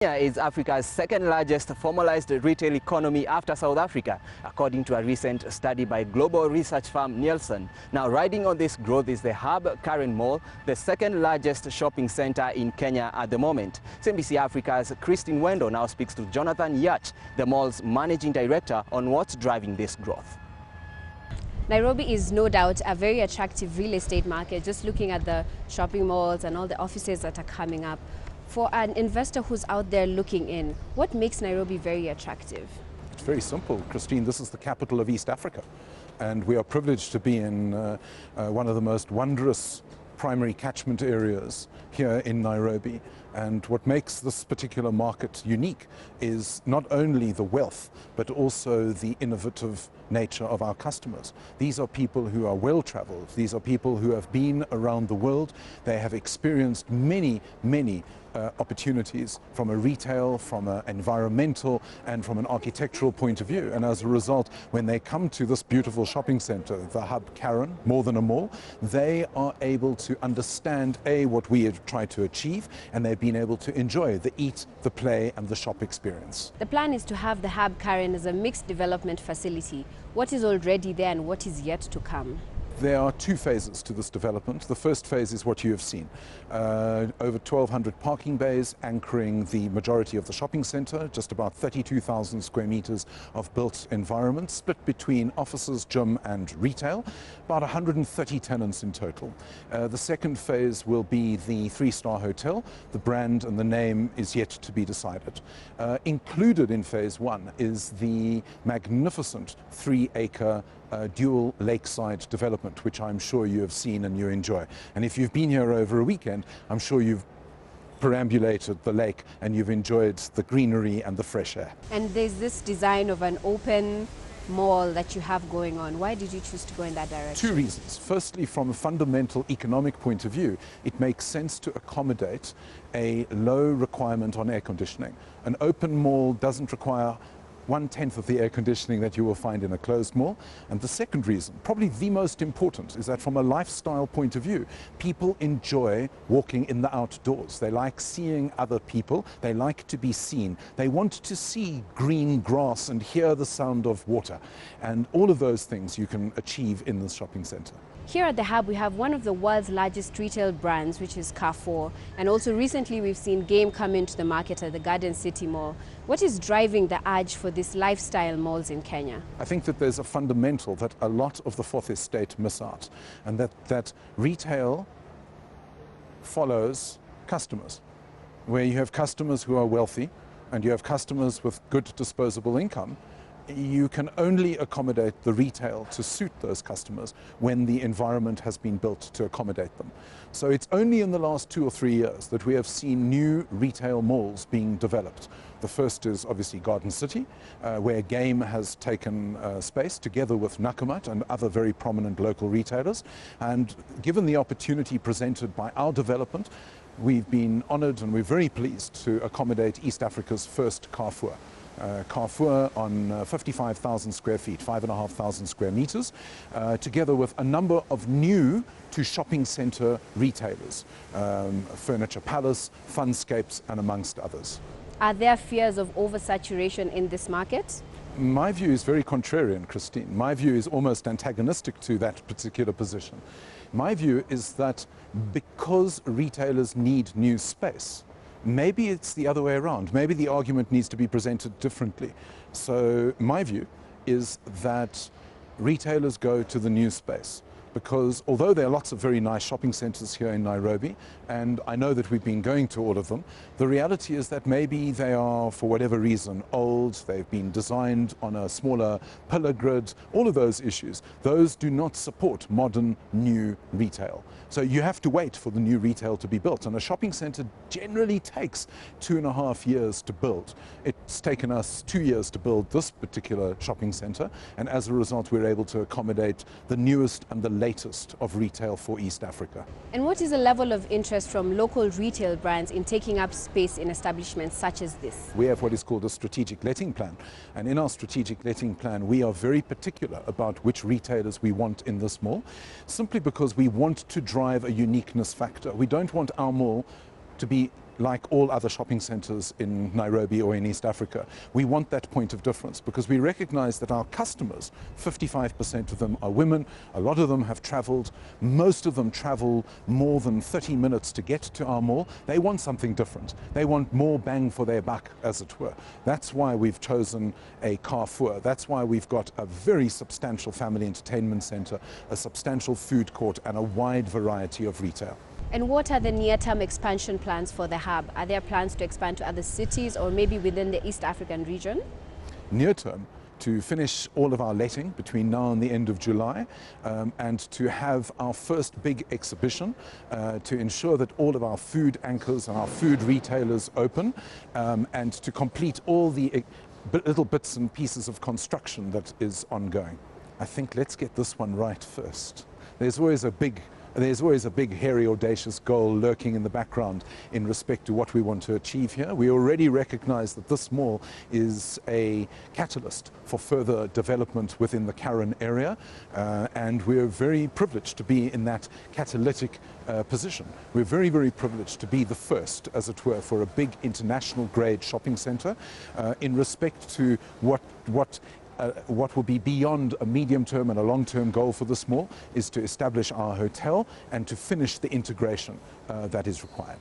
Kenya is Africa's second largest formalized retail economy after South Africa, according to a recent study by global research firm Nielsen. Now, riding on this growth is the Hub Karen Mall, the second largest shopping center in Kenya at the moment. CNBC Africa's Wendo now speaks to Jonathan Yach, the mall's managing director, on what's driving this growth. Nairobi is no doubt a very attractive real estate market, just looking at the shopping malls and all the offices that are coming up. For an investor who's out there looking in, what makes Nairobi very attractive? It's very simple, Christine. This is the capital of East Africa, and we are privileged to be in one of the most wondrous primary catchment areas here in Nairobi. And what makes this particular market unique is not only the wealth, but also the innovative nature of our customers. These are people who are well-traveled. These are people who have been around the world. They have experienced many opportunities from a retail, from an environmental, and from an architectural point of view. And as a result, when they come to this beautiful shopping center, the Hub Karen, more than a mall, they are able to understand, A, what we have tried to achieve, and they've been able to enjoy the eat, the play, and the shop experience. The plan is to have the Hub Karen as a mixed development facility. What is already there and what is yet to come? There are two phases to this development. The first phase is what you have seen. Over 1,200 parking bays anchoring the majority of the shopping center, just about 32,000 square meters of built environment, split between offices, gym and retail, about 130 tenants in total. The second phase will be the three-star hotel. The brand and the name is yet to be decided. Included in phase one is the magnificent 3-acre dual lakeside development, which I'm sure you have seen and you enjoy. And if you've been here over a weekend, I'm sure you've perambulated the lake and you've enjoyed the greenery and the fresh air. And there's this design of an open mall that you have going on. Why did you choose to go in that direction? Two reasons. Firstly, from a fundamental economic point of view, it makes sense to accommodate a low requirement on air conditioning. An open mall doesn't require 1/10 of the air conditioning that you will find in a closed mall. And the second reason, probably the most important, is that from a lifestyle point of view, people enjoy walking in the outdoors. They like seeing other people. They like to be seen. They want to see green grass and hear the sound of water. And all of those things you can achieve in this shopping center. Here at the Hub, we have one of the world's largest retail brands, which is Carrefour. And also recently, we've seen Game come into the market at the Garden City Mall. What is driving the urge for these lifestyle malls in Kenya? I think that there's a fundamental that a lot of the fourth estate miss out, and that retail follows customers. Where you have customers who are wealthy and you have customers with good disposable income, you can only accommodate the retail to suit those customers when the environment has been built to accommodate them. So it's only in the last 2 or 3 years that we have seen new retail malls being developed. The first is obviously Garden City, where Game has taken space together with Nakumatt and other very prominent local retailers. And given the opportunity presented by our development, we've been honored and we're very pleased to accommodate East Africa's first Carrefour. Carrefour on 55,000 square feet, 5,500 square meters, together with a number of new to shopping center retailers, Furniture Palace, Funscapes, and amongst others. Are there fears of oversaturation in this market? My view is very contrarian, Christine. My view is almost antagonistic to that particular position. My view is that because retailers need new space, maybe it's the other way around. Maybe the argument needs to be presented differently. So my view is that retailers go to the new space because although there are lots of very nice shopping centers here in Nairobi, and I know that we've been going to all of them, the reality is that maybe they are, for whatever reason, old, they've been designed on a smaller pillar grid, all of those issues. Those do not support modern new retail. So you have to wait for the new retail to be built. And a shopping center generally takes 2.5 years to build. It's taken us 2 years to build this particular shopping center. And as a result, we're able to accommodate the newest and the latest of retail for East Africa. And what is the level of interest from local retail brands in taking up space in establishments such as this? We have what is called a strategic letting plan. And in our strategic letting plan, we are very particular about which retailers we want in this mall, simply because we want to drive a uniqueness factor. We don't want our mall to be like all other shopping centres in Nairobi or in East Africa. We want that point of difference because we recognise that our customers, 55% of them are women, a lot of them have travelled, most of them travel more than 30 minutes to get to our mall. They want something different. They want more bang for their buck, as it were. That's why we've chosen a Carrefour. That's why we've got a very substantial family entertainment centre, a substantial food court and a wide variety of retail. And what are the near-term expansion plans for the hub? Are there plans to expand to other cities or maybe within the East African region? Near term, to finish all of our letting between now and the end of July, and to have our first big exhibition, to ensure that all of our food anchors and our food retailers open, and to complete all the little bits and pieces of construction that is ongoing. I think let's get this one right first. There's always a big, hairy, audacious goal lurking in the background in respect to what we want to achieve here. We already recognize that this mall is a catalyst for further development within the Karen area, and we're very privileged to be in that catalytic position. We're very, very privileged to be the first, as it were, for a big international grade shopping center in respect to what will be beyond a medium-term and a long-term goal for this mall is to establish our hotel and to finish the integration that is required.